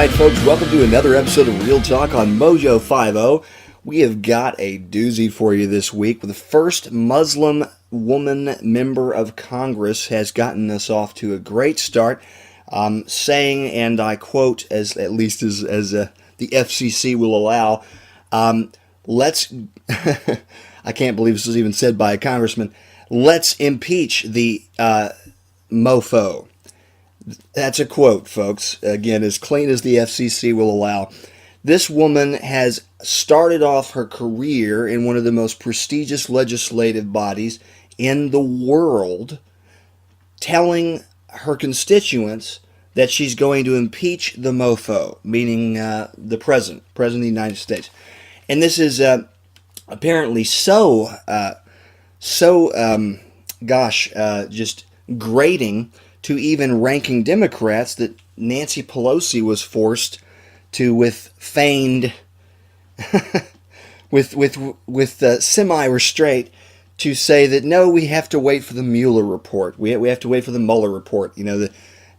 right, folks, welcome to another episode of Real Talk on Mojo 50. We have got a doozy for you this week. The first Muslim woman member of Congress has gotten us off to a great start, saying, and I quote, as at least as the FCC will allow, let's, I can't believe this was even said by a congressman, let's impeach the mofo. That's a quote, folks. Again, as clean as the FCC will allow. This woman has started off her career in one of the most prestigious legislative bodies in the world, telling her constituents that she's going to impeach the mofo, meaning the president of the United States. And this is apparently just grating to even ranking Democrats that Nancy Pelosi was forced to, with feigned, with semi-restraint, to say that no, we have to wait for the Mueller report. We have to wait for the Mueller report.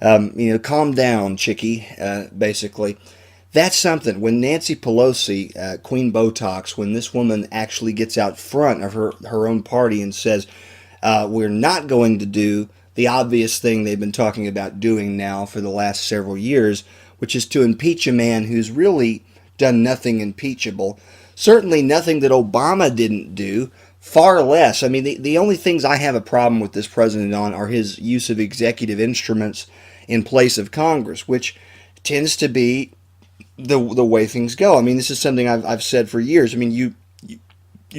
Calm down, chickie. Basically, that's something. When Nancy Pelosi, Queen Botox, when this woman actually gets out front of her own party and says, we're not going to do the obvious thing they've been talking about doing now for the last several years, which is to impeach a man who's really done nothing impeachable. Certainly nothing that Obama didn't do, far less. I mean, the only things I have a problem with this president on are his use of executive instruments in place of Congress, which tends to be the way things go. I mean, this is something I've said for years. I mean, you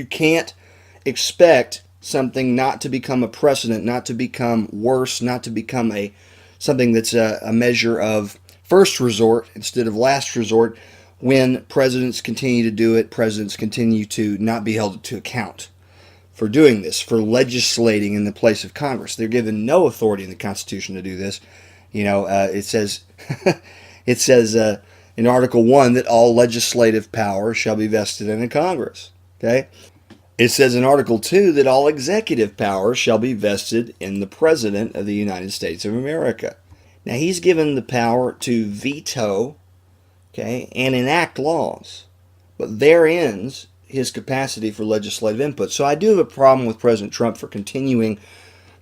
can't expect something not to become a precedent, not to become worse, not to become something that's a measure of first resort instead of last resort. When presidents continue to do it, presidents continue to not be held to account for doing this, for legislating in the place of Congress. They're given no authority in the Constitution to do this. It says in Article 1 that all legislative power shall be vested in the Congress. Okay. It says in Article 2 that all executive power shall be vested in the President of the United States of America. Now, he's given the power to veto, and enact laws. But there ends his capacity for legislative input. So I do have a problem with President Trump for continuing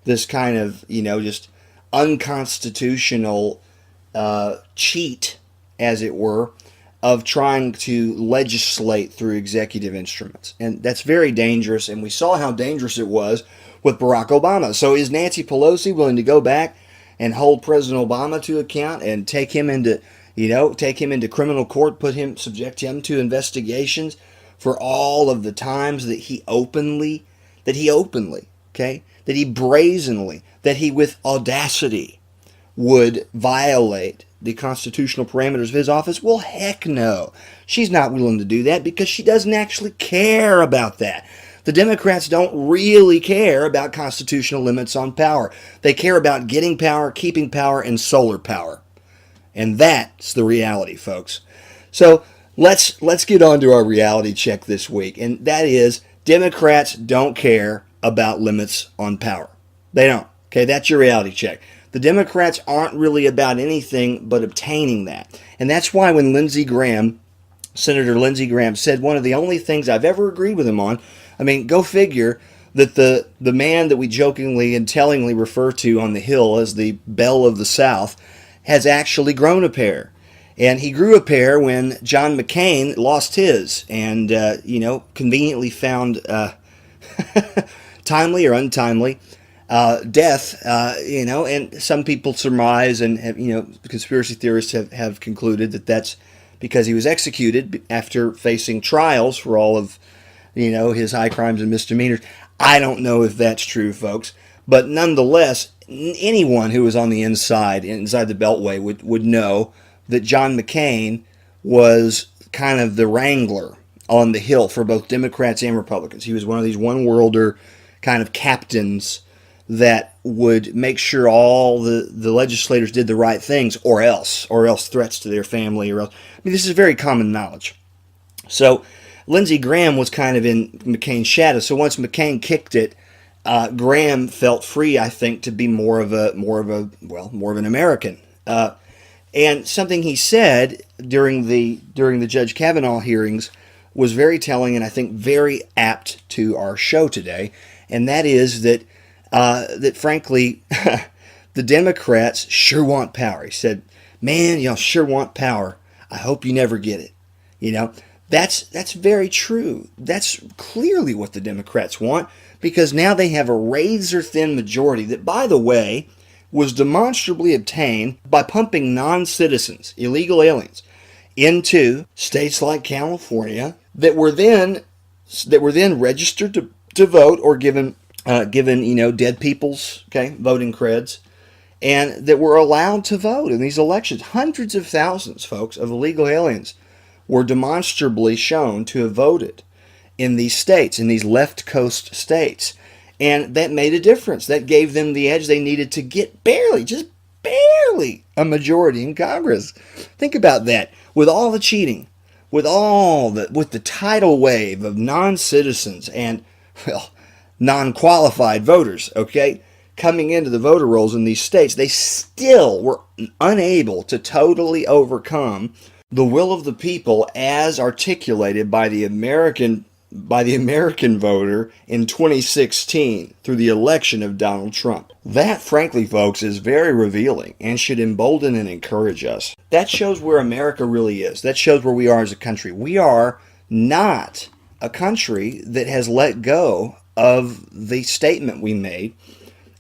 this kind of, just unconstitutional cheat, as it were, of trying to legislate through executive instruments. And that's very dangerous, and we saw how dangerous it was with Barack Obama. So is Nancy Pelosi willing to go back and hold President Obama to account and take him into criminal court, subject him to investigations for all of the times that he brazenly, that he with audacity would violate the constitutional parameters of his office? Well, heck no. She's not willing to do that because she doesn't actually care about that. The Democrats don't really care about constitutional limits on power. They care about getting power, keeping power, and solar power. And that's the reality, folks. So let's get on to our reality check this week. And that is, Democrats don't care about limits on power. They don't. Okay, that's your reality check. The Democrats aren't really about anything but obtaining that. And that's why when Senator Lindsey Graham said one of the only things I've ever agreed with him on, I mean, go figure that the man that we jokingly and tellingly refer to on the Hill as the Belle of the South has actually grown a pair. And he grew a pair when John McCain lost his and, conveniently found timely or untimely death, and some people surmise and have, conspiracy theorists have concluded that that's because he was executed after facing trials for all of, his high crimes and misdemeanors. I don't know if that's true, folks, but nonetheless, anyone who was on the inside the Beltway would know that John McCain was kind of the wrangler on the Hill for both Democrats and Republicans. He was one of these one-worlder kind of captains that would make sure all the legislators did the right things, or else threats to their family, or else. I mean, this is very common knowledge. So Lindsey Graham was kind of in McCain's shadow. So once McCain kicked it, Graham felt free, I think, to be more of an American. And something he said during the Judge Kavanaugh hearings was very telling and I think very apt to our show today, and that is that frankly the Democrats sure want power. He said, "Man, y'all sure want power. I hope you never get it." You know, that's very true. That's clearly what the Democrats want, because now they have a razor-thin majority that, by the way, was demonstrably obtained by pumping non-citizens, illegal aliens, into states like California that were then registered to vote or given dead people's voting creds, and that were allowed to vote in these elections. Hundreds of thousands, folks, of illegal aliens were demonstrably shown to have voted in these states, in these left coast states. And that made a difference. That gave them the edge they needed to get just barely, a majority in Congress. Think about that. With all the cheating, with the tidal wave of non-citizens and, well, non-qualified voters, coming into the voter rolls in these states, they still were unable to totally overcome the will of the people as articulated by the American voter in 2016 through the election of Donald Trump. That, frankly, folks, is very revealing and should embolden and encourage us. That shows where America really is. That shows where we are as a country. We are not a country that has let go of the statement we made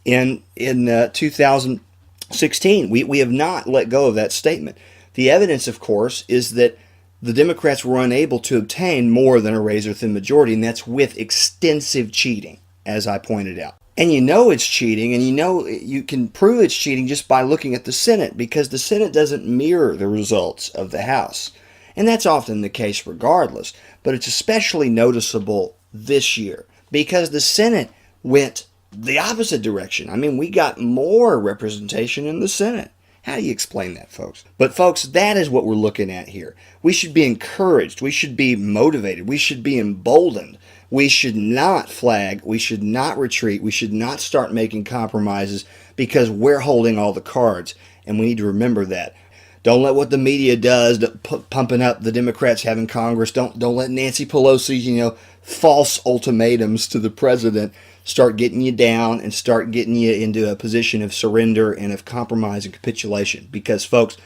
in 2016. We have not let go of that statement. The evidence, of course, is that the Democrats were unable to obtain more than a razor-thin majority, and that's with extensive cheating, as I pointed out. And you know it's cheating, and you can prove it's cheating just by looking at the Senate, because the Senate doesn't mirror the results of the House. And that's often the case regardless, but it's especially noticeable this year, because the Senate went the opposite direction. I mean, we got more representation in the Senate. How do you explain that, folks? But, folks, that is what we're looking at here. We should be encouraged. We should be motivated. We should be emboldened. We should not flag. We should not retreat. We should not start making compromises because we're holding all the cards. And we need to remember that. Don't let what the media does, pumping up the Democrats having Congress. Don't let Nancy Pelosi's, false ultimatums to the president start getting you down and start getting you into a position of surrender and of compromise and capitulation. Because, folks,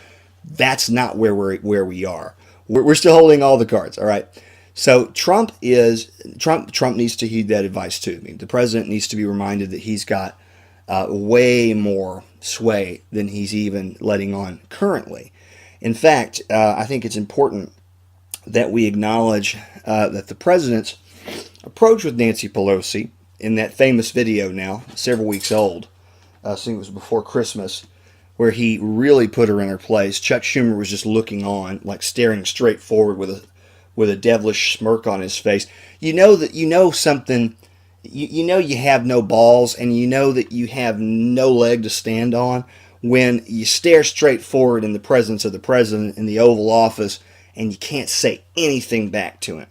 that's not where we are. We're still holding all the cards, all right? So Trump needs to heed that advice too. I mean, the president needs to be reminded that he's got way more sway than he's even letting on currently. In fact, I think it's important that we acknowledge that the president's approach with Nancy Pelosi in that famous video now, several weeks old, I think it was before Christmas, where he really put her in her place. Chuck Schumer was just looking on, like staring straight forward with a devilish smirk on his face. You know something. You know you have no balls, and you know that you have no leg to stand on when you stare straight forward in the presence of the president in the Oval Office and you can't say anything back to him.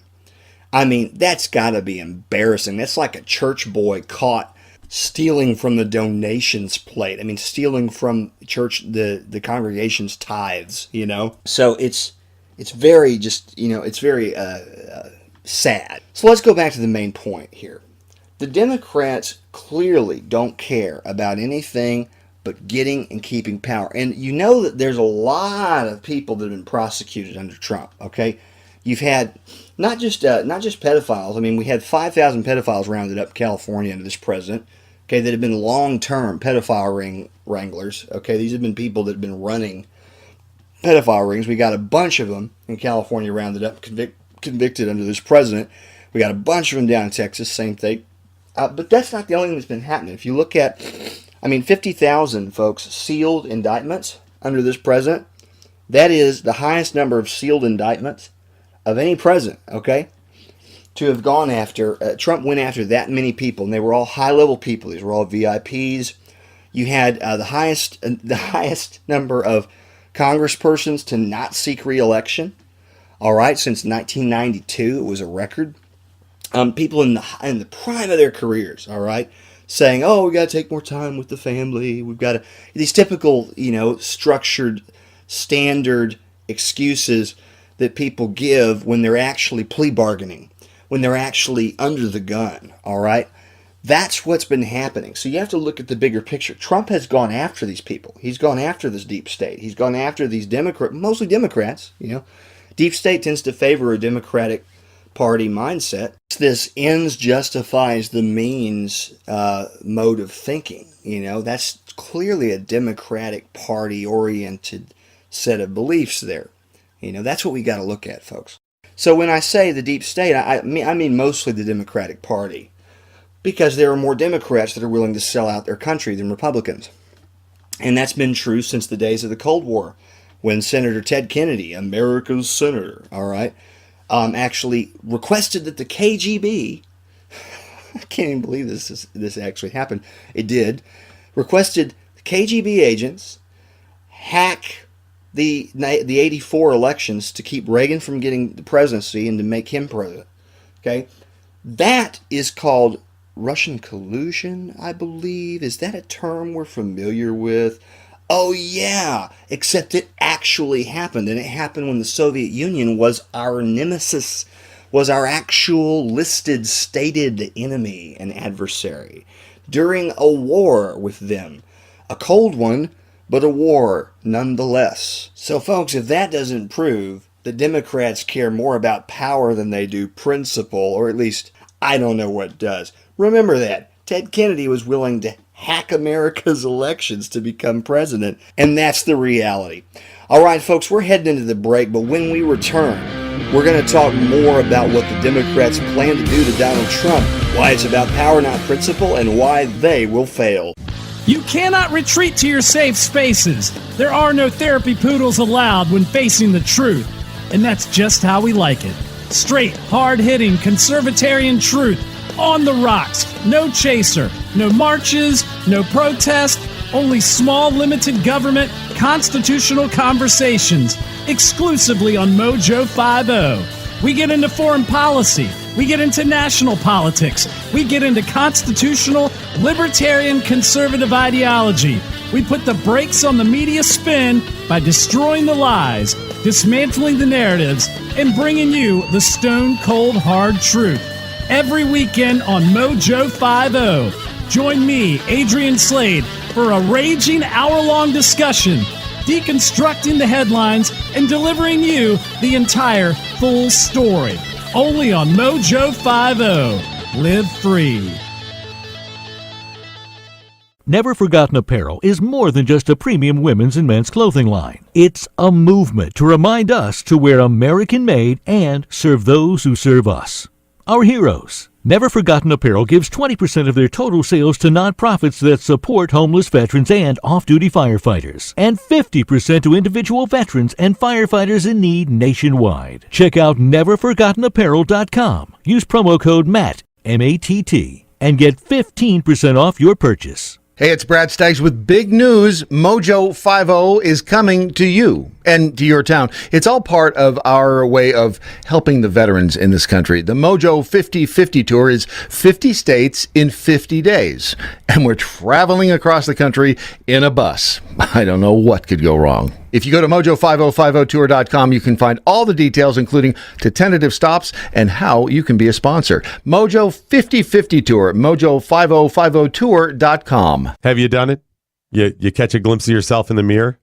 I mean, that's got to be embarrassing. That's like a church boy caught stealing from the donations plate. I mean, stealing from church, the congregation's tithes, So it's very it's very sad. So let's go back to the main point here. The Democrats clearly don't care about anything but getting and keeping power. And you know that there's a lot of people that have been prosecuted under Trump, okay? You've had not just pedophiles. I mean, we had 5,000 pedophiles rounded up in California under this president, okay, that have been long-term pedophile wranglers, okay? These have been people that have been running pedophile rings. We got a bunch of them in California rounded up, convicted under this president. We got a bunch of them down in Texas, same thing. But that's not the only thing that's been happening. If you look at, 50,000, folks, sealed indictments under this president, that is the highest number of sealed indictments of any president, okay? To have gone after, Trump went after that many people, and they were all high-level people. These were all VIPs. You had the highest number of congresspersons to not seek re-election, all right, since 1992. It was a record. People in the prime of their careers, all right, saying, "Oh, we got to take more time with the family. We've got to," these typical, structured standard excuses that people give when they're actually plea bargaining, when they're actually under the gun, all right? That's what's been happening. So you have to look at the bigger picture. Trump has gone after these people. He's gone after this deep state. He's gone after these mostly Democrats, Deep state tends to favor a Democratic Party mindset. This ends justifies the means mode of thinking. That's clearly a Democratic Party oriented set of beliefs there. That's what we got to look at, folks. So when I say the deep state, I mean mostly the Democratic Party, because there are more Democrats that are willing to sell out their country than Republicans. And that's been true since the days of the Cold War, when Senator Ted Kennedy, America's senator, all right, actually requested that the KGB, I can't even believe this actually happened, it did, requested KGB agents hack the 84 elections to keep Reagan from getting the presidency and to make him president. Okay? That is called Russian collusion, I believe. Is that a term we're familiar with? Oh yeah, except it actually happened, and it happened when the Soviet Union was our nemesis, was our actual listed, stated enemy and adversary during a war with them. A cold one, but a war nonetheless. So folks, if that doesn't prove that Democrats care more about power than they do principle, or at least I don't know what does. Remember that. Ted Kennedy was willing to hack America's elections to become president, and that's the reality. All right, folks, we're heading into the break, but when we return, we're going to talk more about what the Democrats plan to do to Donald Trump, why it's about power, not principle, and why they will fail. You cannot retreat to your safe spaces. There are no therapy poodles allowed when facing the truth, and that's just how we like it. Straight, hard-hitting, conservatarian truth. On the rocks, no chaser, no marches, no protest, only small limited government constitutional conversations, exclusively on Mojo 50. We get into foreign policy, we get into national politics, we get into constitutional, libertarian, conservative ideology. We put the brakes on the media spin by destroying the lies, dismantling the narratives, and bringing you the stone-cold hard truth. Every weekend on Mojo 50. Join me, Adrian Slade, for a raging hour-long discussion, deconstructing the headlines and delivering you the entire full story. Only on Mojo 50. Live free. Never Forgotten Apparel is more than just a premium women's and men's clothing line. It's a movement to remind us to wear American-made and serve those who serve us. Our heroes. Never Forgotten Apparel gives 20% of their total sales to nonprofits that support homeless veterans and off-duty firefighters, and 50% to individual veterans and firefighters in need nationwide. Check out neverforgottenapparel.com. Use promo code MATT, M-A-T-T, and get 15% off your purchase. Hey, it's Brad Staggs with big news. Mojo 50 is coming to you and to your town. It's all part of our way of helping the veterans in this country. The Mojo 50/50 tour is 50 states in 50 days, and we're traveling across the country in a bus. I don't know what could go wrong. If you go to mojo5050tour.com, you can find all the details, including to tentative stops and how you can be a sponsor. Mojo 50/50 tour, mojo5050tour.com. Have you done it? You catch a glimpse of yourself in the mirror?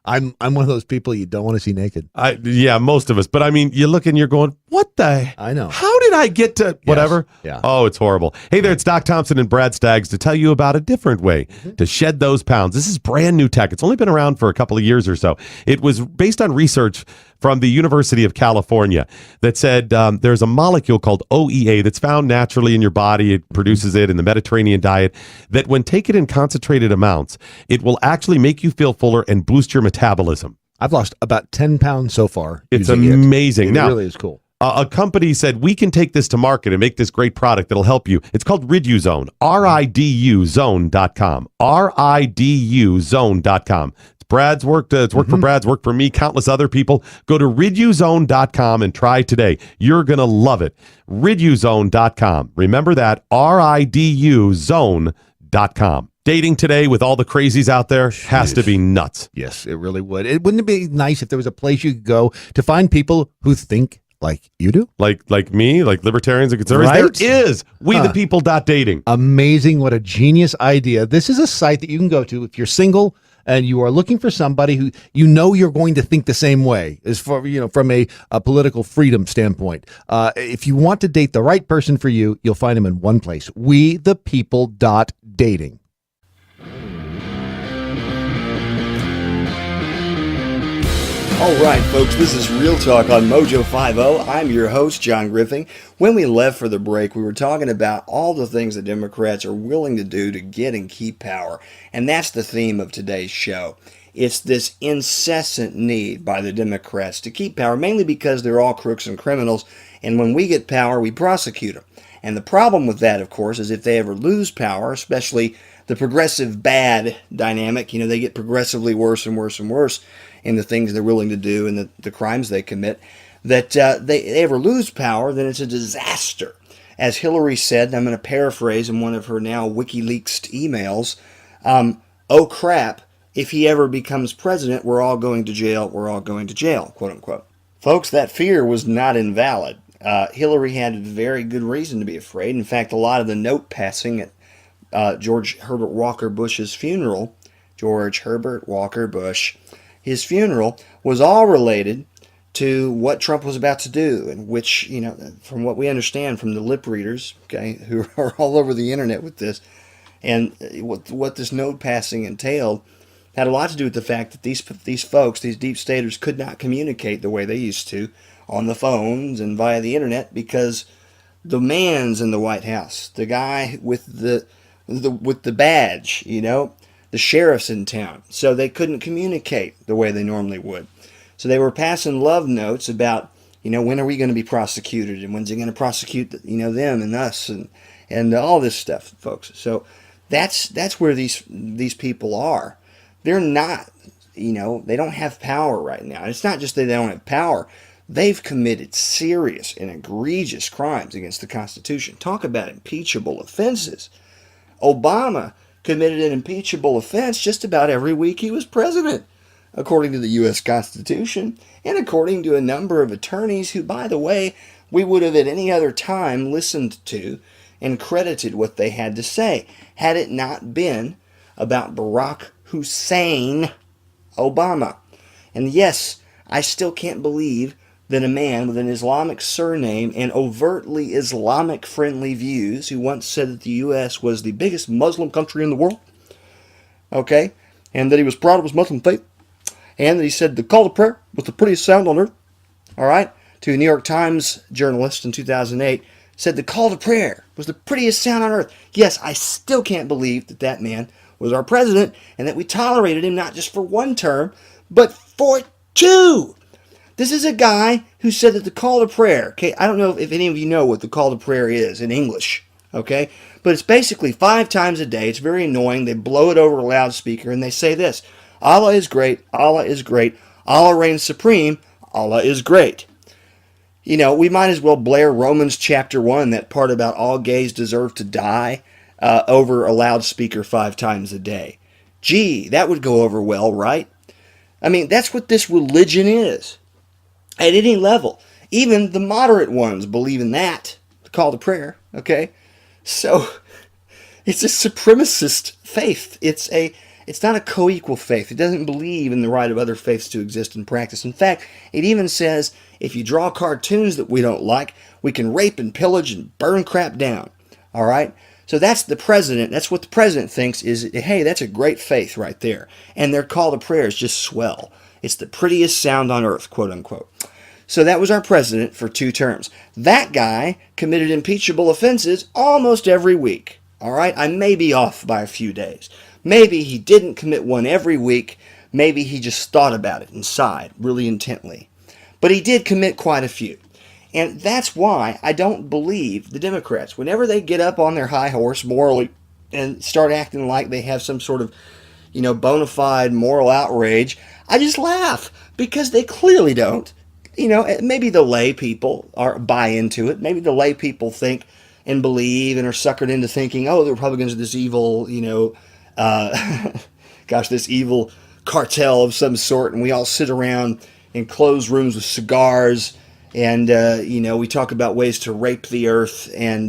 I'm one of those people you don't want to see naked. Yeah, most of us. But I mean, you look and you're going, what the? I know. How did I get to whatever? Yes. Yeah. Oh, it's horrible. Hey there, it's Doc Thompson and Brad Staggs to tell you about a different way to shed those pounds. This is brand new tech. It's only been around for a couple of years or so. It was based on research from the University of California that said there's a molecule called OEA that's found naturally in your body. It produces it in the Mediterranean diet, that when taken in concentrated amounts, it will actually make you feel fuller and boost your metabolism. I've lost about 10 pounds so far. It's amazing. It now, really is cool. A company said, we can take this to market and make this great product that'll help you. It's called Riduzone, RIDUzone.com, RIDUzone.com. Brad's worked. It's worked for Brad's, worked for me, countless other people. Go to riduzone.com and try today. You're going to love it. Riduzone.com. Remember that, RIDUzone.com. REALTalk.com. Dating today with all the crazies out there has to be nuts. Yes, it really would. Wouldn't it be nice if there was a place you could go to find people who think like you do? Like me, like libertarians and conservatives. Right? There is WeThePeople.dating. Amazing. What a genius idea. This is a site that you can go to if you're single and you are looking for somebody who you're going to think the same way as far, from a political freedom standpoint. If you want to date the right person for you, you'll find them in one place. WeThePeople.dating. All right, folks, this is Real Talk on Mojo 50. I'm your host, John Griffin. When we left for the break, we were talking about all the things the Democrats are willing to do to get and keep power. And that's the theme of today's show. It's this incessant need by the Democrats to keep power, mainly because they're all crooks and criminals. And when we get power, we prosecute them. And the problem with that, of course, is if they ever lose power, especially the progressive bad dynamic, they get progressively worse and worse and worse in the things they're willing to do and the crimes they commit, that they ever lose power, then it's a disaster. As Hillary said, and I'm going to paraphrase in one of her now WikiLeaks emails, oh crap, if he ever becomes president, we're all going to jail, quote unquote. Folks, that fear was not invalid. Hillary had a very good reason to be afraid. In fact, a lot of the note passing at George Herbert Walker Bush's funeral, his funeral was all related to what Trump was about to do, and which, from what we understand from the lip readers, okay, who are all over the internet with this, and what this note passing entailed, had a lot to do with the fact that these folks, these deep staters, could not communicate the way they used to on the phones and via the internet because the man's in the White House, the guy with the badge, the sheriff's in town, so they couldn't communicate the way they normally would. So they were passing love notes about, when are we going to be prosecuted, and when's he going to prosecute, them and us, and all this stuff, folks. So that's where these people are. They're not, they don't have power right now. And it's not just that they don't have power. They've committed serious and egregious crimes against the Constitution. Talk about impeachable offenses. Obama committed an impeachable offense just about every week he was president, according to the U.S. Constitution, and according to a number of attorneys who, by the way, we would have at any other time listened to and credited what they had to say, had it not been about Barack Hussein Obama. And yes, I still can't believe that a man with an Islamic surname and overtly Islamic-friendly views, who once said that the U.S. was the biggest Muslim country in the world, okay, and that he was proud of his Muslim faith, and that he said the call to prayer was the prettiest sound on earth, all right, to a New York Times journalist in 2008, said the call to prayer was the prettiest sound on earth. Yes, I still can't believe that that man was our president and that we tolerated him not just for one term, but for two. This is a guy who said that the call to prayer, okay, I don't know if any of you know what the call to prayer is in English, okay, but it's basically 5 times a day. It's very annoying. They blow it over a loudspeaker and they say this: Allah is great, Allah is great, Allah reigns supreme, Allah is great. We might as well blare Romans chapter 1, that part about all gays deserve to die, over a loudspeaker 5 times a day. Gee, that would go over well, right? I mean, that's what this religion is. At any level. Even the moderate ones believe in that, the call to prayer, okay? So, it's a supremacist faith. It's not a co-equal faith. It doesn't believe in the right of other faiths to exist and practice. In fact, it even says, if you draw cartoons that we don't like, we can rape and pillage and burn crap down, all right? So that's the president. That's what the president thinks is, hey, that's a great faith right there. And their call to prayer is just swell. It's the prettiest sound on earth, quote unquote. So that was our president for 2 terms. That guy committed impeachable offenses almost every week. All right? I may be off by a few days. Maybe he didn't commit one every week. Maybe he just thought about it and sighed really intently. But he did commit quite a few. And that's why I don't believe the Democrats, whenever they get up on their high horse morally and start acting like they have some sort of, bona fide moral outrage, I just laugh because they clearly don't. Maybe the lay people buy into it. Maybe the lay people think and believe and are suckered into thinking, oh, the Republicans are this evil, this evil cartel of some sort, and we all sit around in closed rooms with cigars, and we talk about ways to rape the earth and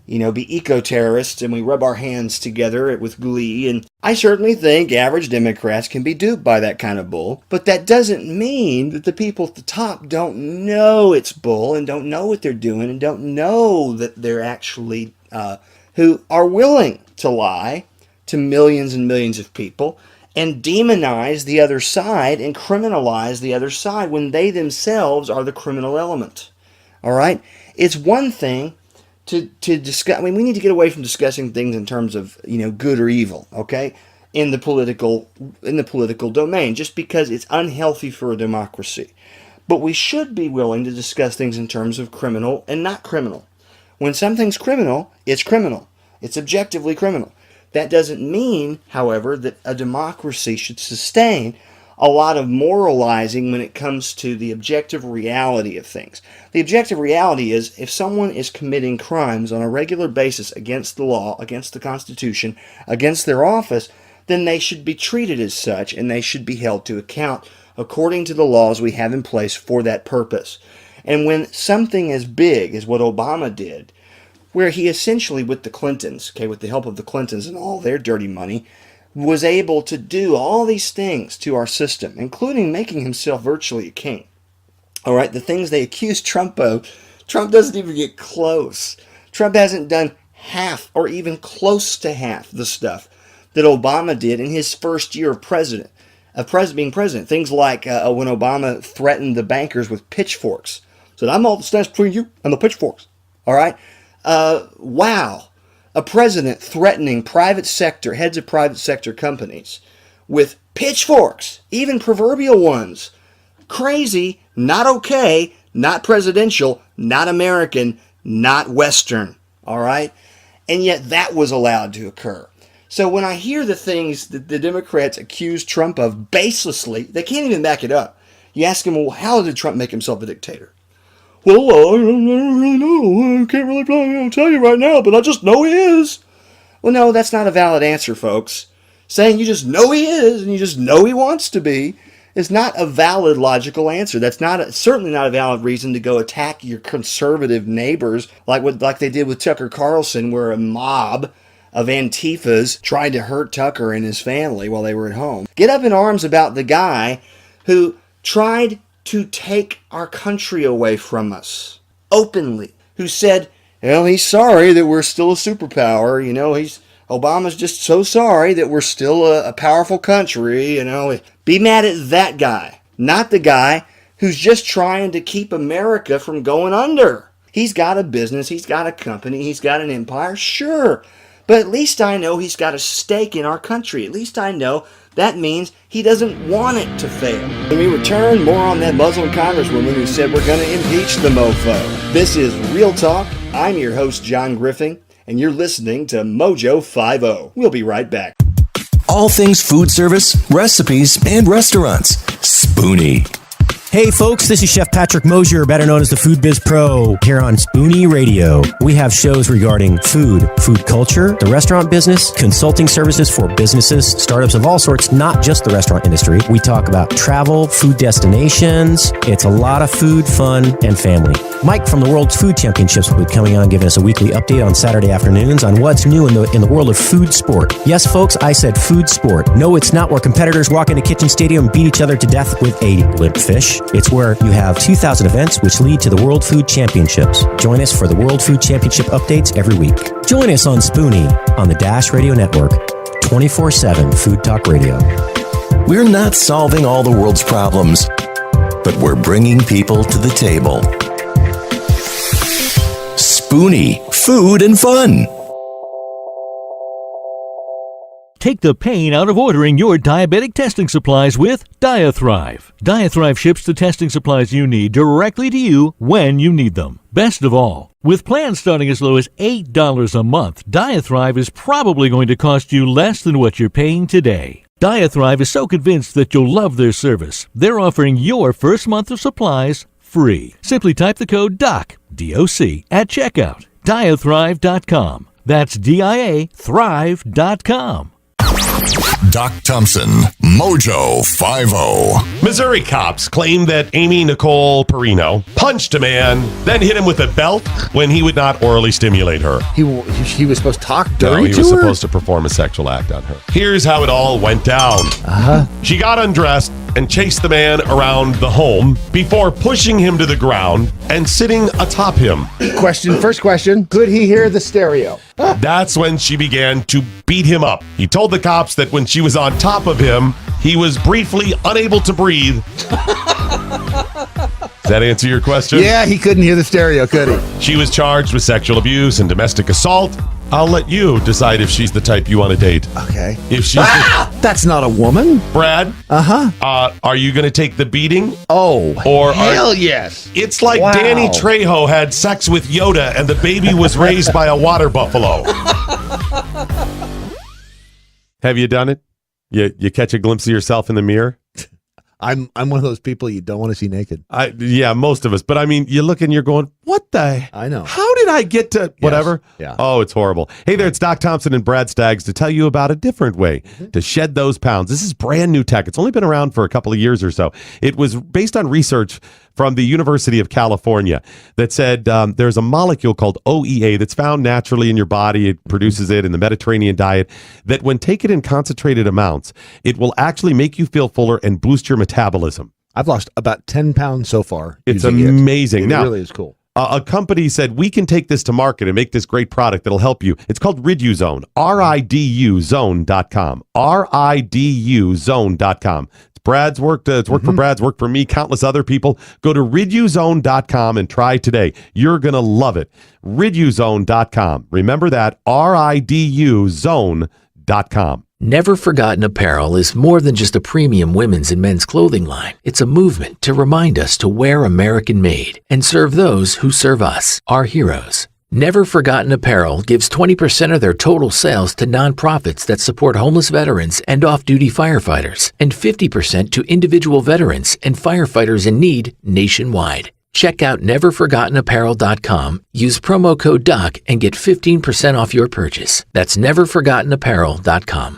be eco-terrorists, and we rub our hands together with glee. And I certainly think average Democrats can be duped by that kind of bull, but that doesn't mean that the people at the top don't know it's bull and don't know what they're doing and don't know that they're actually who are willing to lie to millions and millions of people and demonize the other side and criminalize the other side when they themselves are the criminal element. All right? It's one thing to discuss. I mean, we need to get away from discussing things in terms of, good or evil, okay? In the political domain, just because it's unhealthy for a democracy. But we should be willing to discuss things in terms of criminal and not criminal. When something's criminal. It's objectively criminal. That doesn't mean, however, that a democracy should sustain a lot of moralizing when it comes to the objective reality of things. The objective reality is if someone is committing crimes on a regular basis against the law, against the Constitution, against their office, then they should be treated as such and they should be held to account according to the laws we have in place for that purpose. And when something as big as what Obama did, where he essentially, with the Clintons, with the help of the Clintons and all their dirty money, was able to do all these things to our system, including making himself virtually a king. All right, the things they accused Trump of, Trump doesn't even get close. Trump hasn't done half or even close to half the stuff that Obama did in his first year of being president. Things like when Obama threatened the bankers with pitchforks. Said, I'm all the stands between you and the pitchforks. All right? Wow. A president threatening heads of private sector companies with pitchforks, even proverbial ones. Crazy, not okay, not presidential, not American, not Western. All right? And yet that was allowed to occur. So when I hear the things that the Democrats accuse Trump of baselessly, they can't even back it up. You ask them, well, how did Trump make himself a dictator? Well, I don't really know. I can't really tell you right now, but I just know he is. Well, no, that's not a valid answer, folks. Saying you just know he is and you just know he wants to be is not a valid logical answer. That's certainly not a valid reason to go attack your conservative neighbors like they did with Tucker Carlson, where a mob of Antifas tried to hurt Tucker and his family while they were at home. Get up in arms about the guy who tried to take our country away from us openly, who said, well, he's sorry that we're still a superpower. Obama's just so sorry that we're still a powerful country. Be mad at that guy, not the guy who's just trying to keep America from going under. He's got a business, he's got a company, he's got an empire, sure. But at least I know he's got a stake in our country. At least I know that means he doesn't want it to fail. When we return, more on that Muslim congresswoman who said we're going to impeach the mofo. This is Real Talk. I'm your host, John Griffin, and you're listening to Mojo 50. We'll be right back. All things food service, recipes, and restaurants. Spoonie. Hey folks, this is Chef Patrick Mosier, better known as the Food Biz Pro, here on Spoonie Radio. We have shows regarding food culture, the restaurant business, consulting services for businesses, startups of all sorts, not just the restaurant industry. We talk about travel, food destinations. It's a lot of food, fun, and family. Mike from the World's Food Championships will be coming on, giving us a weekly update on Saturday afternoons on what's new in the world of food sport. Yes, folks, I said food sport. No, it's not where competitors walk into Kitchen Stadium and beat each other to death with a limp fish. It's where you have 2,000 events which lead to the World Food Championships. Join us for the World Food Championship updates every week. Join us on Spoonie on the Dash Radio Network, 24/7 Food Talk Radio. We're not solving all the world's problems, but we're bringing people to the table. Spoonie, food and fun. Take the pain out of ordering your diabetic testing supplies with Diathrive. Diathrive ships the testing supplies you need directly to you when you need them. Best of all, with plans starting as low as $8 a month, Diathrive is probably going to cost you less than what you're paying today. Diathrive is so convinced that you'll love their service, they're offering your first month of supplies free. Simply type the code DOC, D-O-C, at checkout. DiaThrive.com. That's DIA Thrive.com. Doc Thompson, Mojo 50. Missouri cops claim that Amy Nicole Perino punched a man, then hit him with a belt when he would not orally stimulate her. He was supposed to talk No, dirty he to was her? supposed to perform a sexual act on her. Here's how it all went down. She got undressed and chased the man around the home before pushing him to the ground and sitting atop him. First question, could he hear the stereo? That's when she began to beat him up. He told the cops that when she was on top of him, he was briefly unable to breathe. Does that answer your question? Yeah, he couldn't hear the stereo, could he? She was charged with sexual abuse and domestic assault. I'll let you decide if she's the type you want to date. Okay. If she's That's not a woman. Brad, are you going to take the beating? Oh, Or hell yes. It's like Wow. Danny Trejo had sex with Yoda and the baby was raised by a water buffalo. Have you done it? You catch a glimpse of yourself in the mirror? I'm one of those people you don't want to see naked. Yeah, most of us. But I mean, you look and you're going, what the? I know. How did I get to whatever? Yeah. Oh, it's horrible. Hey there, it's Doc Thompson and Brad Staggs to tell you about a different way to shed those pounds. This is brand new tech. It's only been around for a couple of years or so. It was based on research from the University of California that said there's a molecule called OEA that's found naturally in your body. It produces it in the Mediterranean diet, that when taken in concentrated amounts, it will actually make you feel fuller and boost your metabolism. I've lost about 10 pounds so far. It's using amazing. It Now, really is cool. a company said, we can take this to market and make this great product that'll help you. It's called Riduzone, RIDUZone.com, RIDUZone.com. It's Brad's worked. It's worked for Brad's, worked for me, countless other people. Go to Riduzone.com and try today. You're going to love it. Riduzone.com. Remember that, RIDUZone.com. Never Forgotten Apparel is more than just a premium women's and men's clothing line. It's a movement to remind us to wear American made and serve those who serve us, our heroes. Never Forgotten Apparel gives 20% of their total sales to nonprofits that support homeless veterans and off-duty firefighters, and 50% to individual veterans and firefighters in need nationwide. Check out neverforgottenapparel.com, use promo code DOC, and get 15% off your purchase. That's neverforgottenapparel.com.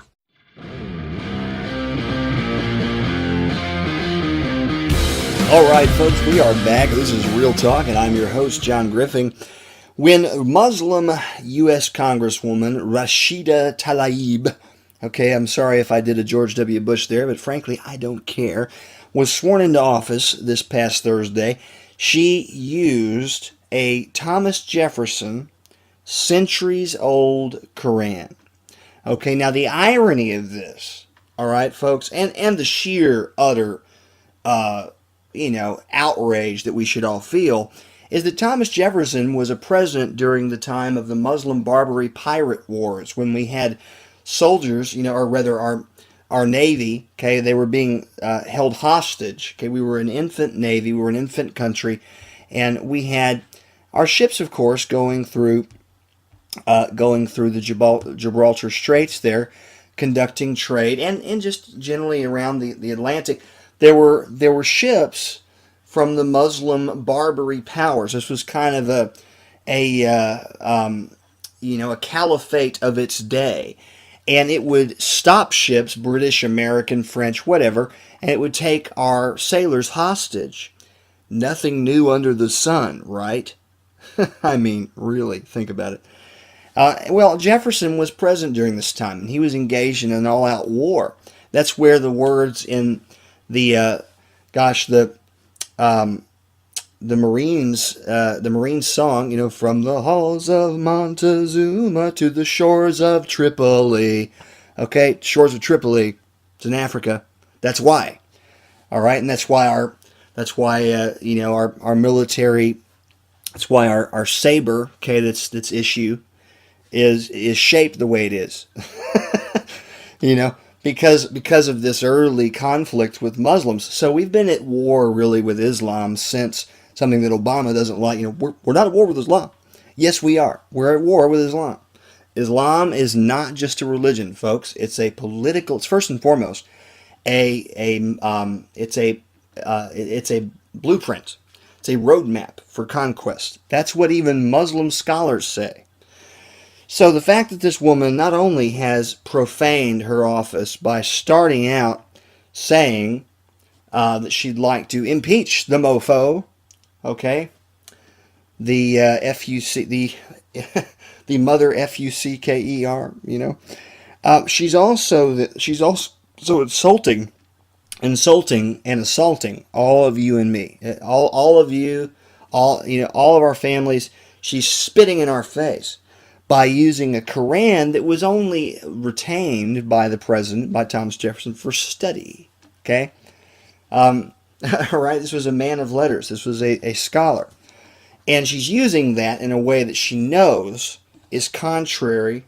All right, folks, we are back. This is Real Talk, and I'm your host, John Griffin. When Muslim U.S. Congresswoman Rashida Tlaib, okay, I'm sorry if I did a George W. Bush there, but frankly, I don't care, was sworn into office this past Thursday, she used a Thomas Jefferson centuries-old Quran. Okay, now the irony of this, all right, folks, and the sheer utter outrage that we should all feel, is that Thomas Jefferson was a president during the time of the Muslim Barbary pirate wars, when we had soldiers, or rather our Navy, okay, they were being held hostage. Okay, we were an infant Navy, we were an infant country, and we had our ships, of course, going through the Gibraltar Straits there, conducting trade, and just generally around the Atlantic. There were ships from the Muslim Barbary powers. This was kind of a caliphate of its day, and it would stop ships, British, American, French, whatever, and it would take our sailors hostage. Nothing new under the sun, right? I mean, really, think about it. Well, Jefferson was president during this time, and he was engaged in an all-out war. That's where the words in the Marines song, from the halls of Montezuma to the shores of Tripoli. Okay, shores of Tripoli. It's in Africa. That's why. All right, and that's why our military. That's why our saber, okay, that's issue is shaped the way it is. Because of this early conflict with Muslims. So we've been at war really with Islam since, something that Obama doesn't like. We're not at war with Islam. Yes, we are. We're at war with Islam. Islam is not just a religion, folks. It's a political. It's first and foremost it's a blueprint It's a roadmap for conquest. That's what even Muslim scholars say. So the fact that this woman not only has profaned her office by starting out saying that she'd like to impeach the mofo, okay, the FUC, the mother FUCKER, she's also insulting and assaulting all of you and me, all of you, all of our families. She's spitting in our face by using a Quran that was only retained by the president, by Thomas Jefferson, for study. Okay, all right. This was a man of letters. This was a scholar, and she's using that in a way that she knows is contrary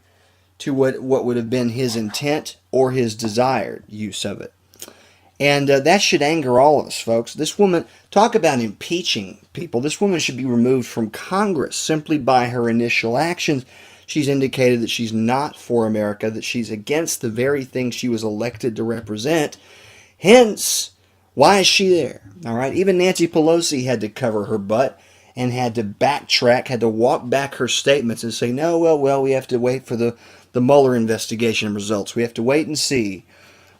to what would have been his intent or his desired use of it. And that should anger all of us, folks. This woman, talk about impeaching people. This woman should be removed from Congress simply by her initial actions. She's indicated that she's not for America, that she's against the very thing she was elected to represent. Hence, why is she there? All right. Even Nancy Pelosi had to cover her butt and had to backtrack, had to walk back her statements and say, no, well, we have to wait for the Mueller investigation results. We have to wait and see.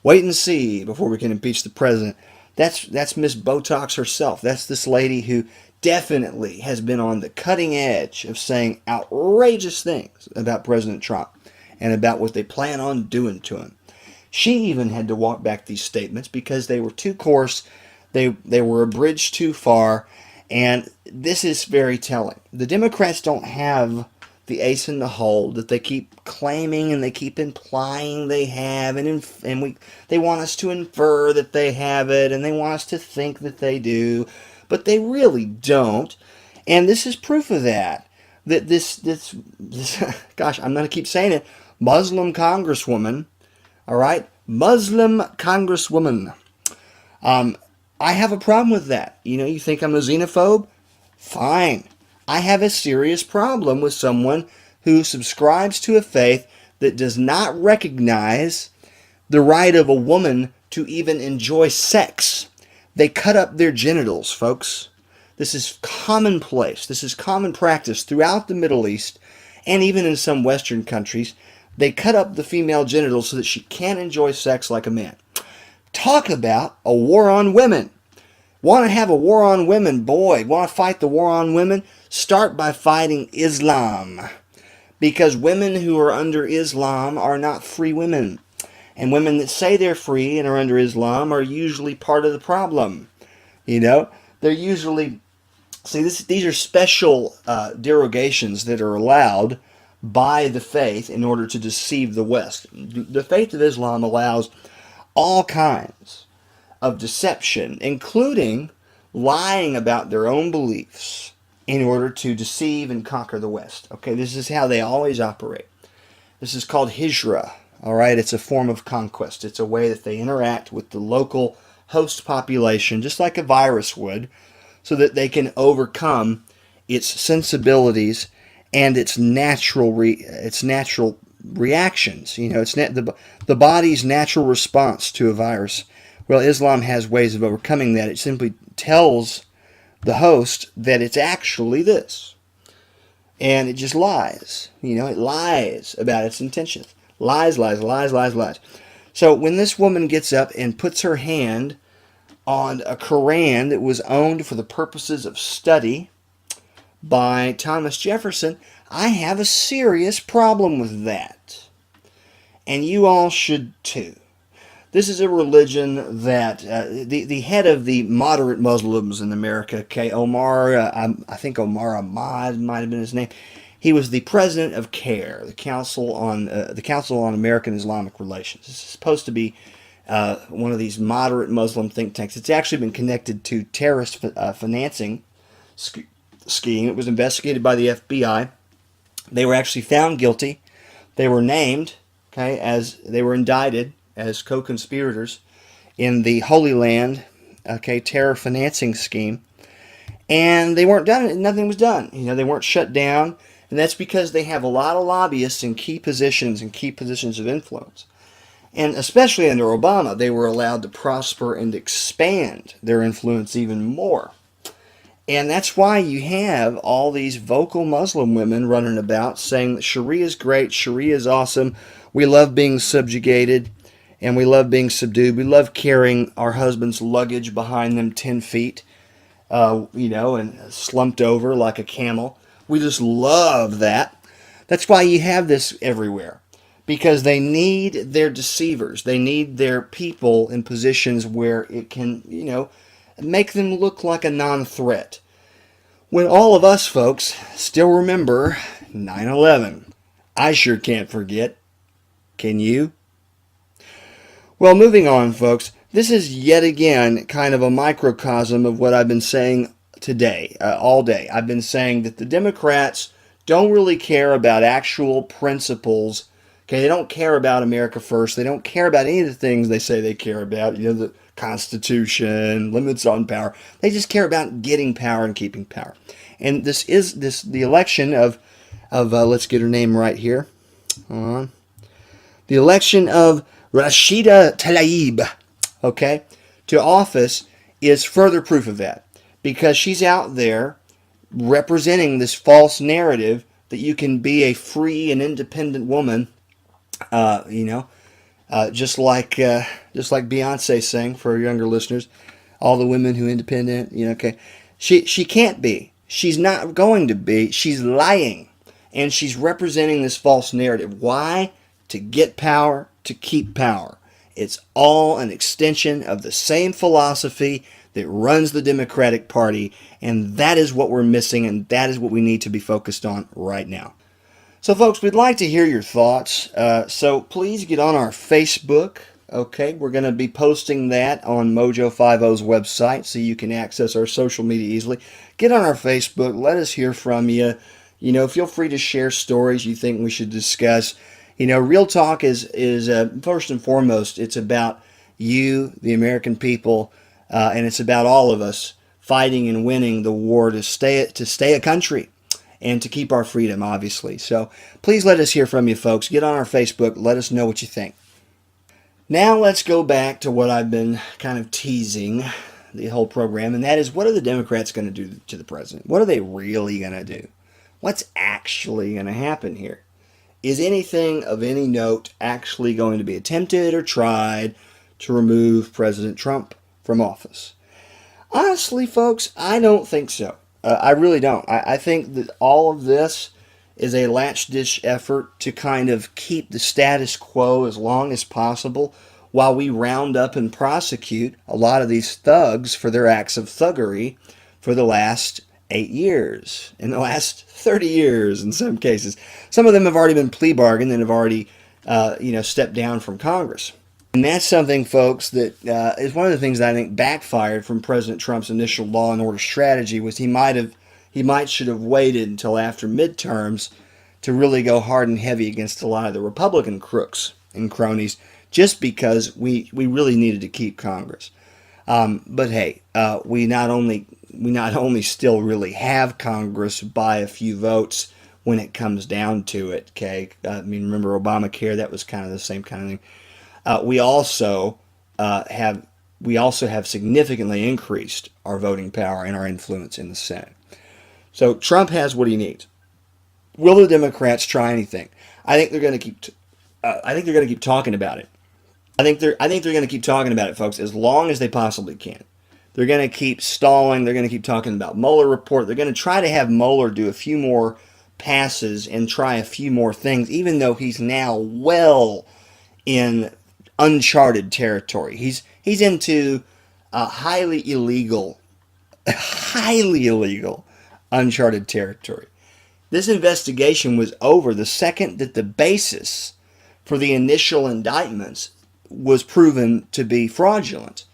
Wait and see before we can impeach the president. That's Miss Botox herself. That's this lady who definitely has been on the cutting edge of saying outrageous things about President Trump and about what they plan on doing to him. She even had to walk back these statements because they were too coarse, they were abridged too far, and this is very telling. The Democrats don't have the ace in the hole that they keep claiming and they keep implying they have, and they want us to infer that they have it, and they want us to think that they do, but they really don't. And this is proof of that. That this gosh, I'm going to keep saying it, Muslim congresswoman, all right, Muslim congresswoman. I have a problem with that. You think I'm a xenophobe? Fine. I have a serious problem with someone who subscribes to a faith that does not recognize the right of a woman to even enjoy sex. They cut up their genitals, folks. This is commonplace. This is common practice throughout the Middle East and even in some Western countries. They cut up the female genitals so that she can't enjoy sex like a man. Talk about a war on women. Want to have a war on women? Boy, want to fight the war on women? Start by fighting Islam. Because women who are under Islam are not free women. And women that say they're free and are under Islam are usually part of the problem. They're usually... See, these are special derogations that are allowed by the faith in order to deceive the West. The faith of Islam allows all kinds of deception, including lying about their own beliefs in order to deceive and conquer the West. Okay, this is how they always operate. This is called hijra, all right? It's a form of conquest. It's a way that they interact with the local host population, just like a virus would, so that they can overcome its sensibilities and its natural reactions. It's the body's natural response to a virus. Well, Islam has ways of overcoming that. It simply tells the host that it's actually this. And it just lies. It lies about its intentions. Lies. So when this woman gets up and puts her hand on a Quran that was owned for the purposes of study by Thomas Jefferson, I have a serious problem with that. And you all should too. This is a religion that the head of the moderate Muslims in America, Omar, I think Omar Ahmad might have been his name. He was the president of CARE, the Council on American Islamic Relations. This is supposed to be one of these moderate Muslim think tanks. It's actually been connected to terrorist financing scheme. It was investigated by the FBI. They were actually found guilty. They were named, as they were indicted as co-conspirators in the Holy Land, terror financing scheme. And they weren't done. Nothing was done. They weren't shut down. And that's because they have a lot of lobbyists in key positions of influence. And especially under Obama, they were allowed to prosper and expand their influence even more. And that's why you have all these vocal Muslim women running about saying that Sharia is great, Sharia is awesome, we love being subjugated, and we love being subdued. We love carrying our husband's luggage behind them 10 feet, and slumped over like a camel. We just love that. That's why you have this everywhere. Because they need their deceivers. They need their people in positions where it can, make them look like a non-threat. When all of us folks still remember 9/11. I sure can't forget. Can you? Well, moving on, folks. This is yet again kind of a microcosm of what I've been saying today, all day. I've been saying that the Democrats don't really care about actual principles. Okay, they don't care about America first. They don't care about any of the things they say they care about. The Constitution, limits on power. They just care about getting power and keeping power. And the election of let's get her name right here. Hold on. The election of Rashida Tlaib, okay, to office is further proof of that, because she's out there representing this false narrative that you can be a free and independent woman, just like Beyonce sang, for our younger listeners, all the women who are independent, okay. She can't be. She's not going to be. She's lying, and she's representing this false narrative. Why? To get power, to keep power. It's all an extension of the same philosophy that runs the Democratic Party, and that is what we're missing, and that is what we need to be focused on right now. So, folks, we'd like to hear your thoughts, so please get on our Facebook, okay? We're going to be posting that on Mojo50's website, so you can access our social media easily. Get on our Facebook, let us hear from you. Feel free to share stories you think we should discuss. Real Talk is first and foremost, it's about you, the American people, and it's about all of us fighting and winning the war to stay a country and to keep our freedom, obviously. So please let us hear from you, folks. Get on our Facebook. Let us know what you think. Now let's go back to what I've been kind of teasing the whole program, and that is, what are the Democrats going to do to the president? What are they really going to do? What's actually going to happen here? Is anything of any note actually going to be attempted or tried to remove President Trump from office? Honestly, folks, I don't think so. I really don't. I think that all of this is a latch-dish effort to kind of keep the status quo as long as possible while we round up and prosecute a lot of these thugs for their acts of thuggery for the last 8 years, in the last 30 years in some cases. Some of them have already been plea bargained and have already, stepped down from Congress. And that's something, folks, that is one of the things that I think backfired from President Trump's initial law and order strategy. Was he should have waited until after midterms to really go hard and heavy against a lot of the Republican crooks and cronies, just because we really needed to keep Congress. But hey, we not only still really have Congress by a few votes when it comes down to it. Okay, remember Obamacare? That was kind of the same kind of thing. We also have significantly increased our voting power and our influence in the Senate. So Trump has what he needs. Will the Democrats try anything? I think they're going to keep. I think they're going to keep talking about it. I think they're going to keep talking about it, folks, as long as they possibly can. They're going to keep stalling. They're going to keep talking about Mueller report. They're going to try to have Mueller do a few more passes and try a few more things, even though he's now well in uncharted territory. He's into highly illegal, uncharted territory. This investigation was over the second that the basis for the initial indictments was proven to be fraudulent.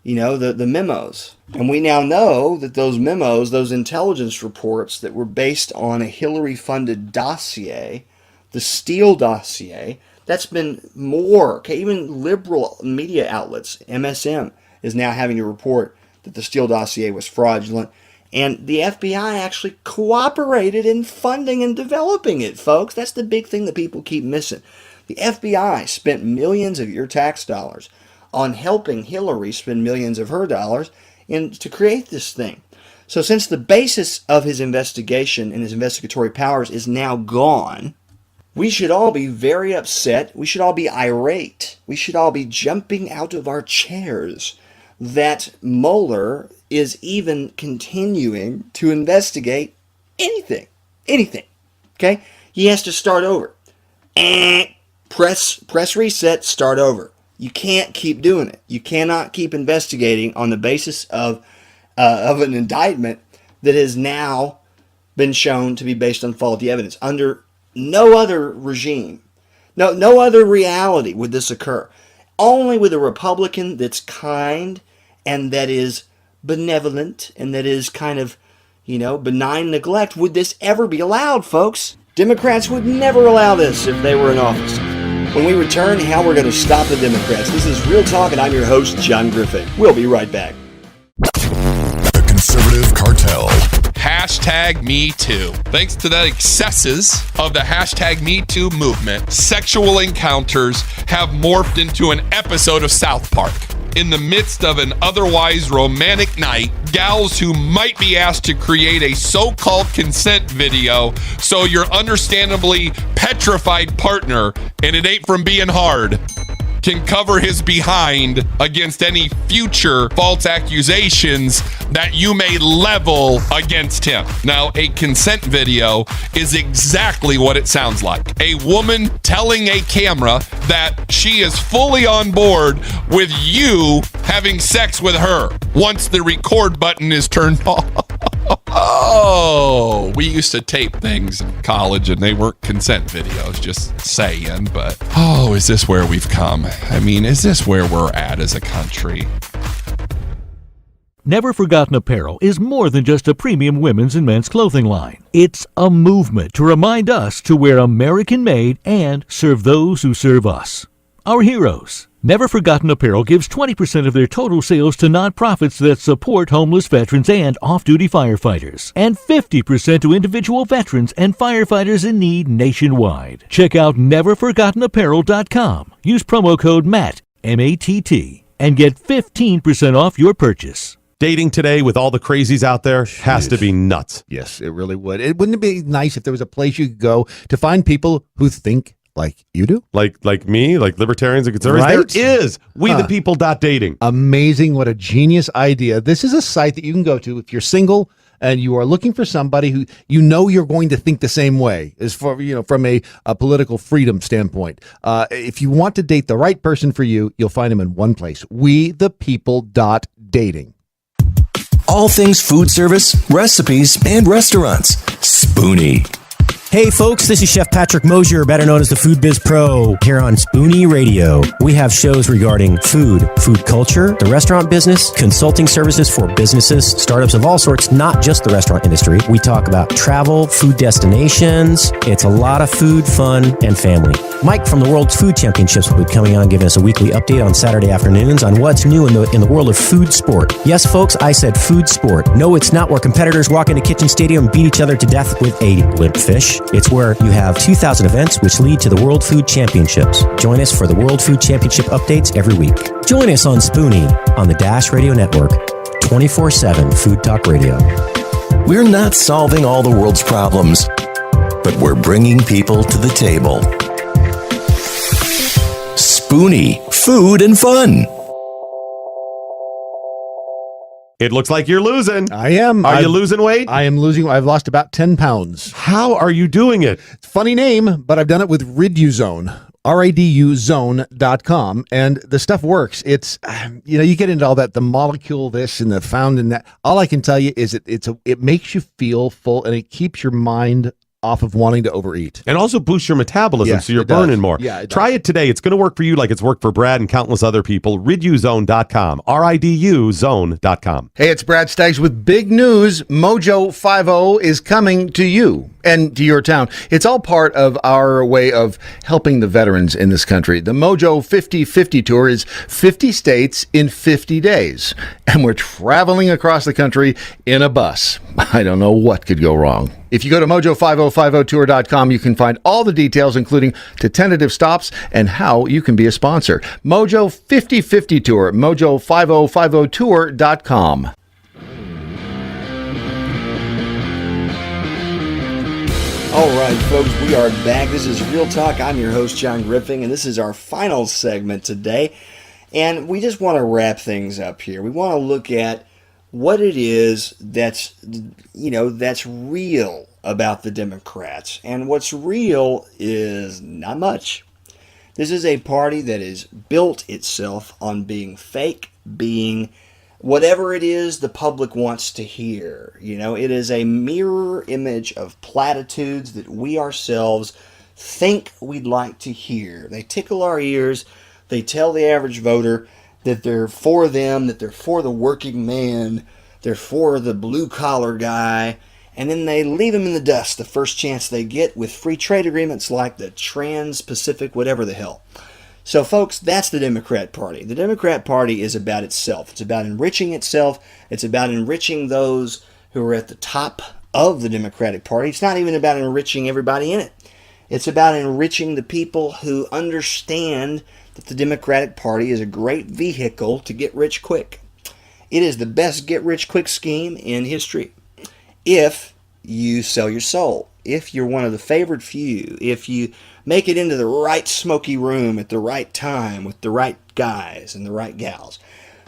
The memos. And we now know that those memos, those intelligence reports that were based on a Hillary-funded dossier, the Steele dossier, that's been more. Okay, even liberal media outlets, MSM, is now having to report that the Steele dossier was fraudulent. And the FBI actually cooperated in funding and developing it, folks. That's the big thing that people keep missing. The FBI spent millions of your tax dollars on helping Hillary spend millions of her dollars to create this thing. So since the basis of his investigation and his investigatory powers is now gone, we should all be very upset. We should all be irate. We should all be jumping out of our chairs that Mueller is even continuing to investigate anything. Okay? He has to start over. Press reset, start over. You can't keep doing it. You cannot keep investigating on the basis of an indictment that has now been shown to be based on faulty evidence. Under no other regime, no other reality would this occur. Only with a Republican that's kind and that is benevolent and that is kind of, benign neglect would this ever be allowed, folks. Democrats would never allow this if they were in office. When we return, how we're going to stop the Democrats. This is Real Talk, and I'm your host, John Griffin. We'll be right back. The Conservative Cartel. Hashtag Me Too. Thanks to the excesses of the hashtag Me Too movement, sexual encounters have morphed into an episode of South Park. In the midst of an otherwise romantic night, gals who might be asked to create a so-called consent video so your understandably petrified partner, and it ain't from being hard, can cover his behind against any future false accusations that you may level against him. Now, a consent video is exactly what it sounds like. A woman telling a camera that she is fully on board with you having sex with her once the record button is turned off. Oh, we used to tape things in college and they weren't consent videos, just saying, but is this where we've come? I mean, is this where we're at as a country? Never Forgotten Apparel is more than just a premium women's and men's clothing line. It's a movement to remind us to wear American-made and serve those who serve us. Our heroes. Never Forgotten Apparel gives 20% of their total sales to nonprofits that support homeless veterans and off-duty firefighters, and 50% to individual veterans and firefighters in need nationwide. Check out neverforgottenapparel.com. Use promo code MATT, M-A-T-T, and get 15% off your purchase. Dating today with all the crazies out there has to be nuts. Yes, it really would. Wouldn't it be nice if there was a place you could go to find people who think like you do? Like me, like libertarians and conservatives? Right? There is WeThePeople.dating. Amazing. What a genius idea. This is a site that you can go to if you're single and you are looking for somebody who you're going to think the same way, as for from a political freedom standpoint. If you want to date the right person for you, you'll find them in one place. WeThePeople.dating. All things food service, recipes, and restaurants. Spoonie. Hey folks, this is Chef Patrick Mosier, better known as the Food Biz Pro, here on Spoonie Radio. We have shows regarding food, food culture, the restaurant business, consulting services for businesses, startups of all sorts, not just the restaurant industry. We talk about travel, food destinations. It's a lot of food, fun, and family. Mike from the World's Food Championships will be coming on, giving us a weekly update on Saturday afternoons on what's new in the world of food sport. Yes, folks, I said food sport. No, it's not where competitors walk into Kitchen Stadium and beat each other to death with a limp fish. It's where you have 2,000 events which lead to the World Food Championships. Join us for the World Food Championship updates every week. Join us on Spoonie on the Dash Radio Network, 24/7 Food Talk Radio. We're not solving all the world's problems, but we're bringing people to the table. Spoonie, food and fun. It looks like you're losing. I am. Are you losing weight? I am losing. I've lost about 10 pounds. How are you doing it? Funny name, but I've done it with Riduzone. RADUzone.com, and the stuff works. It's, you get into all that, the molecule this and the found in that. All I can tell you is it makes you feel full, and it keeps your mind off of wanting to overeat. And also boosts your metabolism, so you're burning more. Yeah, Try it today. It's going to work for you like it's worked for Brad and countless other people. Riduzone.com. RIDUzone.com. Hey, it's Brad Staggs with big news. Mojo 50 is coming to you and to your town. It's all part of our way of helping the veterans in this country. The Mojo 50/50 tour is 50 states in 50 days. And we're traveling across the country in a bus. I don't know what could go wrong. If you go to mojo5050tour.com, you can find all the details, including to tentative stops and how you can be a sponsor. Mojo 50/50 tour, mojo5050tour.com. All right, folks, we are back. This is Real Talk. I'm your host, John Griffin, and this is our final segment today. And we just want to wrap things up here. We want to look at what it is that's real about the Democrats. And what's real is not much. This is a party that has built itself on being fake, being whatever it is the public wants to hear. It is a mirror image of platitudes that we ourselves think we'd like to hear. They tickle our ears. They tell the average voter that they're for them, that they're for the working man, they're for the blue-collar guy, and then they leave him in the dust the first chance they get with free trade agreements like the Trans-Pacific whatever the hell. So, folks, that's the Democrat Party. The Democrat Party is about itself. It's about enriching itself. It's about enriching those who are at the top of the Democratic Party. It's not even about enriching everybody in it. It's about enriching the people who understand that the Democratic Party is a great vehicle to get rich quick. It is the best get-rich-quick scheme in history if you sell your soul, if you're one of the favored few, if you make it into the right smoky room at the right time with the right guys and the right gals.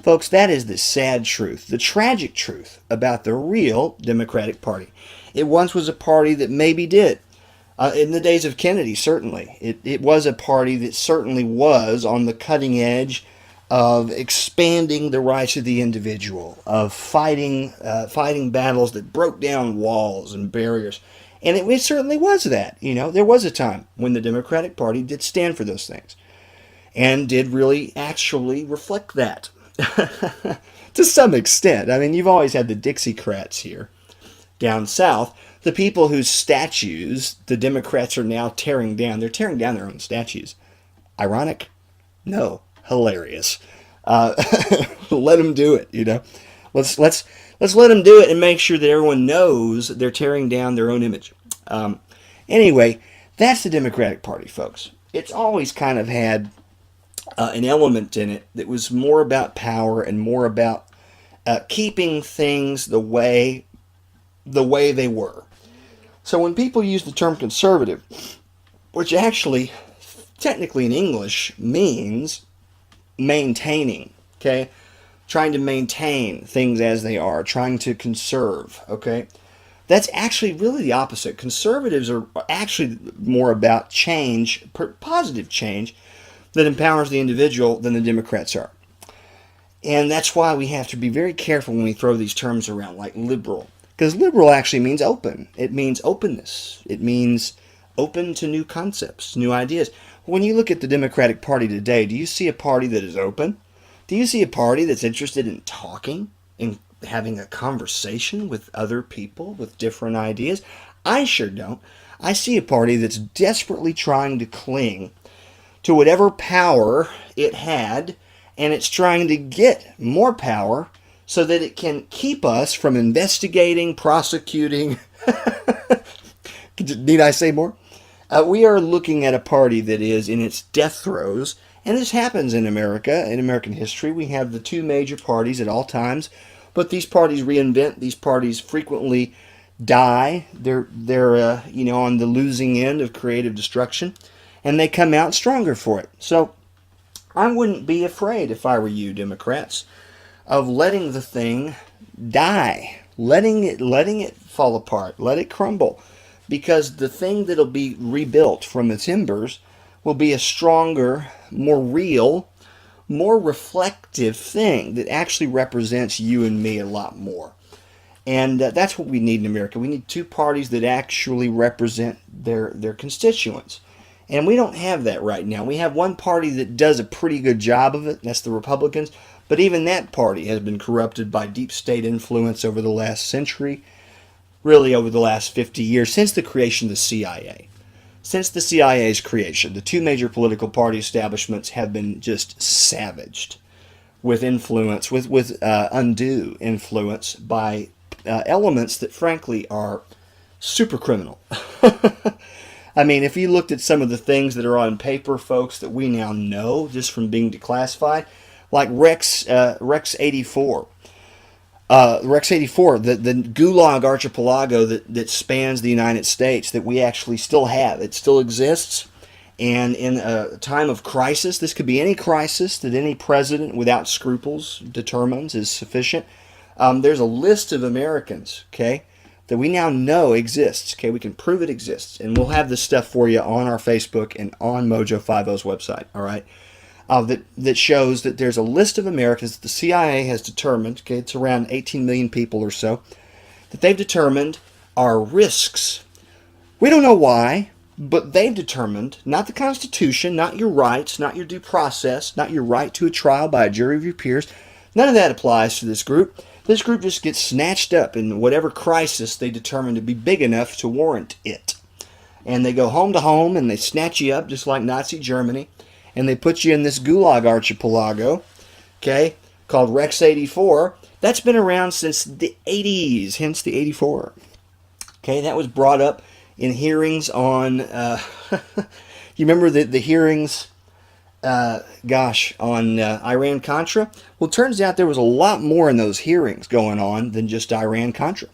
Folks, that is the sad truth, the tragic truth about the real Democratic Party. It once was a party that maybe did. In the days of Kennedy, certainly. It was a party that certainly was on the cutting edge of expanding the rights of the individual, of fighting battles that broke down walls and barriers. And it certainly was that. There was a time when the Democratic Party did stand for those things and did really actually reflect that to some extent. I mean, you've always had the Dixiecrats here down south, the people whose statues the Democrats are now tearing down. They're tearing down their own statues. Ironic? No. Hilarious. Let them do it, Let's let them do it and make sure that everyone knows they're tearing down their own image. Anyway, that's the Democratic Party, folks. It's always kind of had an element in it that was more about power and more about keeping things the way they were. So when people use the term conservative, which actually, technically in English, means maintaining, okay? Trying to maintain things as they are, trying to conserve, okay? That's actually really the opposite. Conservatives are actually more about change, positive change, that empowers the individual than the Democrats are. And that's why we have to be very careful when we throw these terms around, like liberal. Because liberal actually means open. It means openness. It means open to new concepts, new ideas. When you look at the Democratic Party today, do you see a party that is open? Do you see a party that's interested in talking and having a conversation with other people with different ideas? I sure don't. I see a party that's desperately trying to cling to whatever power it had, and it's trying to get more power so that it can keep us from investigating, prosecuting. Need I say more? We are looking at a party that is in its death throes, and this happens in America, in American history. We have the two major parties at all times, but these parties reinvent. These parties frequently die. They're on the losing end of creative destruction, and they come out stronger for it. So I wouldn't be afraid, if I were you, Democrats, of letting the thing die, letting it fall apart, let it crumble. Because the thing that'll be rebuilt from its embers will be a stronger, more real, more reflective thing that actually represents you and me a lot more. And that's what we need in America. We need two parties that actually represent their constituents. And we don't have that right now. We have one party that does a pretty good job of it, and that's the Republicans. But even that party has been corrupted by deep state influence over the last century. Really over the last 50 years, since the creation of the CIA. Since the CIA's creation, the two major political party establishments have been just savaged with influence, with undue influence by elements that frankly are super criminal. I mean, if you looked at some of the things that are on paper, folks, that we now know just from being declassified, like Rex 84. Rex 84, the Gulag Archipelago that spans the United States, that we actually still have. It still exists. And in a time of crisis, this could be any crisis that any president without scruples determines is sufficient. There's a list of Americans, okay, that we now know exists. Okay, we can prove it exists. And we'll have this stuff for you on our Facebook and on Mojo 50's website, all right? That shows that there's a list of Americans that the CIA has determined, okay, it's around 18 million people or so, that they've determined are risks. We don't know why, but they've determined, not the Constitution, not your rights, not your due process, not your right to a trial by a jury of your peers. None of that applies to this group. This group just gets snatched up in whatever crisis they determine to be big enough to warrant it. And they go home to home and they snatch you up just like Nazi Germany. And they put you in this Gulag Archipelago, okay, called Rex 84. That's been around since the 80s, hence the 84. Okay, that was brought up in hearings on, you remember the hearings, on Iran-Contra? Well, it turns out there was a lot more in those hearings going on than just Iran-Contra.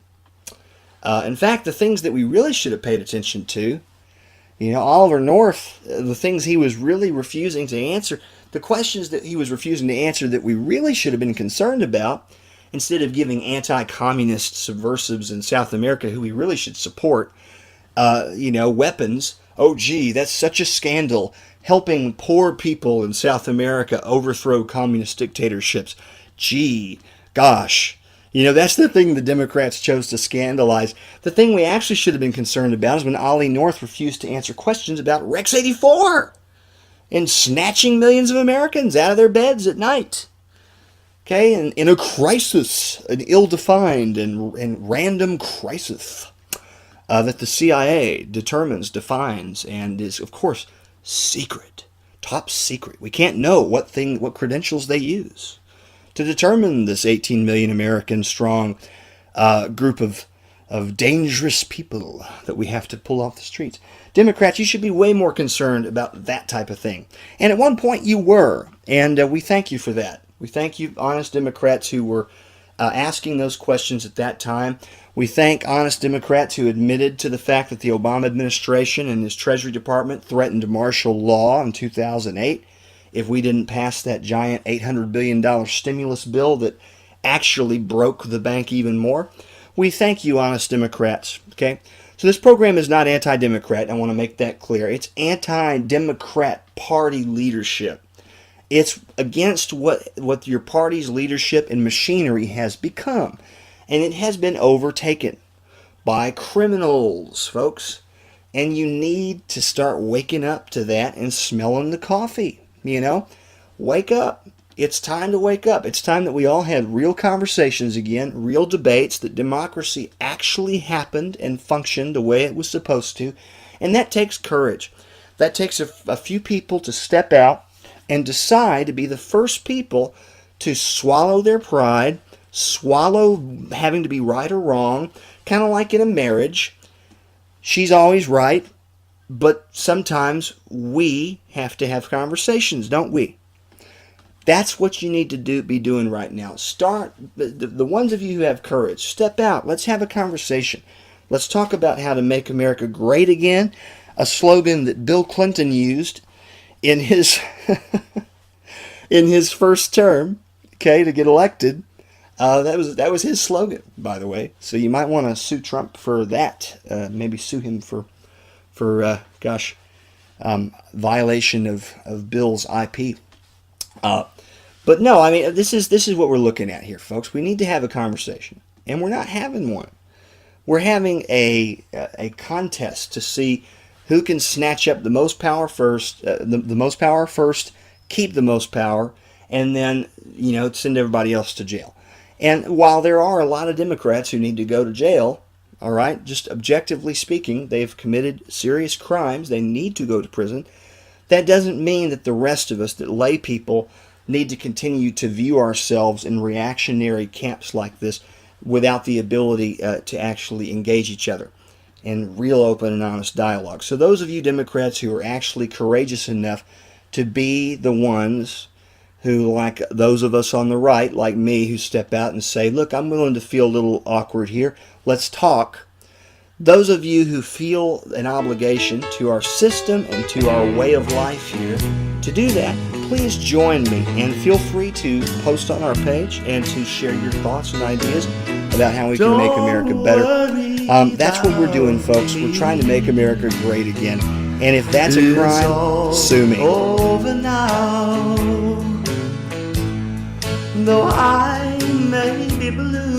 In fact, the things that we really should have paid attention to, Oliver North, the things he was really refusing to answer, the questions that he was refusing to answer that we really should have been concerned about, instead of giving anti-communist subversives in South America, who we really should support, weapons. Oh, gee, that's such a scandal. Helping poor people in South America overthrow communist dictatorships. Gee, gosh. That's the thing the Democrats chose to scandalize. The thing we actually should have been concerned about is when Ollie North refused to answer questions about Rex 84 and snatching millions of Americans out of their beds at night. Okay, and in a crisis, an ill-defined and random crisis that the CIA determines, defines, and is, of course, secret, top secret. We can't know what credentials they use to determine this 18 million American strong group of dangerous people that we have to pull off the streets. Democrats, you should be way more concerned about that type of thing. And at one point you were, and we thank you for that. We thank you, honest Democrats who were asking those questions at that time. We thank honest Democrats who admitted to the fact that the Obama administration and his Treasury Department threatened martial law in 2008 if we didn't pass that giant $800 billion stimulus bill that actually broke the bank even more. We thank you, honest Democrats. Okay, so this program is not anti-Democrat. I want to make that clear. It's anti-Democrat party leadership. It's against what your party's leadership and machinery has become. And it has been overtaken by criminals, folks. And you need to start waking up to that and smelling the coffee. Wake up. It's time to wake up. It's time that we all had real conversations again, real debates, that democracy actually happened and functioned the way it was supposed to. And that takes courage. That takes a few people to step out and decide to be the first people to swallow their pride, swallow having to be right or wrong, kind of like in a marriage. She's always right, but sometimes we have to have conversations, don't we? That's what you need to be doing right now. Start, the ones of you who have courage, step out. Let's have a conversation. Let's talk about how to make America great again, a slogan that Bill Clinton used in his in his first term, okay, to get elected. That was his slogan, by the way. So you might want to sue Trump for that. Maybe sue him for violation of Bill's IP. But no, I mean, this is what we're looking at here, folks. We need to have a conversation, and we're not having one. We're having a contest to see who can snatch up the most power first, the most power first, keep the most power, and then send everybody else to jail. And while there are a lot of Democrats who need to go to jail, all right, just objectively speaking, they've committed serious crimes. They need to go to prison. That doesn't mean that the rest of us, that lay people, need to continue to view ourselves in reactionary camps like this without the ability to actually engage each other in real open and honest dialogue. So those of you Democrats who are actually courageous enough to be the ones who, like those of us on the right, like me, who step out and say, look, I'm willing to feel a little awkward here. Let's talk. Those of you who feel an obligation to our system and to our way of life here to do that, please join me and feel free to post on our page and to share your thoughts and ideas about how we can make America better. That's what we're doing, folks. We're trying to make America great again. And if that's a crime, sue me. Over now, though I may be blue,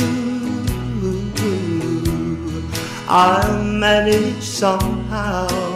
I'll manage somehow.